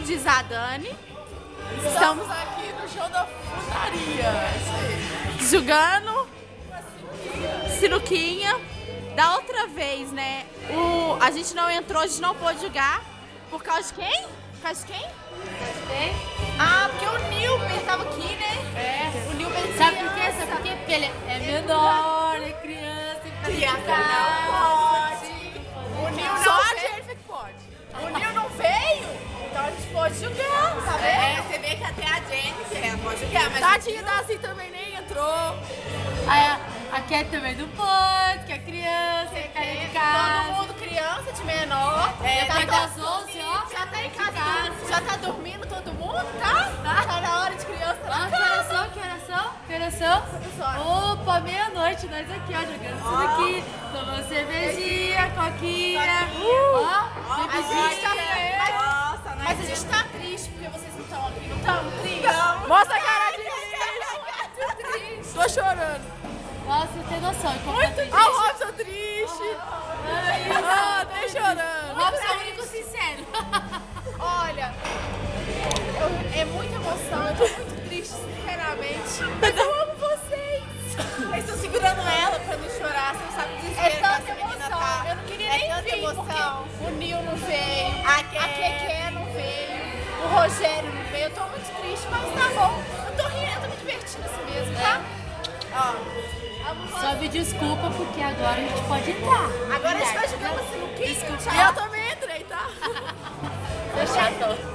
diz a Dani. Estamos aqui no show da frutaria. Jogando sinuquinha. Da outra vez, né? A gente não entrou, a gente não pôde jogar. Por causa de quem? Por causa de quem? Ah, porque o Nilber tava aqui, né? É. O Nilber Sabe por quê? Sabe por quê? Porque ele é menor, é criança, Não pode. O Nil Só não a veio. Jennifer que pode. O Nil não veio, então a gente pode jogar, tá vendo? Você vê que até a Jennifer ela pode jogar, mas Tadinha da assim também nem entrou. A Cat também não pode, que é criança, é cara de casa. todo mundo criança de menor. Depois das 11, ó. Já tá em casa, já tá dormindo todo mundo, tá? Tá na hora de criança. Ó, que horas são? Que horas são? Que horas são? Opa, meia-noite, nós aqui, ó, jogando tudo aqui. Tomando cervejinha, coquinha. Ó, A gente tá bebezinha. mas a gente tá triste porque vocês não estão aqui, não estão tristes? Mostra a cara de triste. Tô chorando. Nossa, você tem noção. Muito triste. Ah, o Robson triste. Ah, tô chorando. Robson é o único sincero. Olha, é muita emoção, eu tô muito triste, sinceramente. Mas eu amo vocês. Eles estão segurando ela pra não chorar, você não sabe o desespero que essa menina tá. Eu não queria É nem tanta vir, emoção. porque o Nil não veio, A a Keké não veio, o Rogério não veio. Eu tô muito triste, mas tá bom. Eu tô rindo, eu tô me divertindo assim mesmo, tá? Só me desculpa porque agora a gente pode entrar. Agora a gente vai jogar uma sinuquinha. E eu também entrei, tá? Fechado.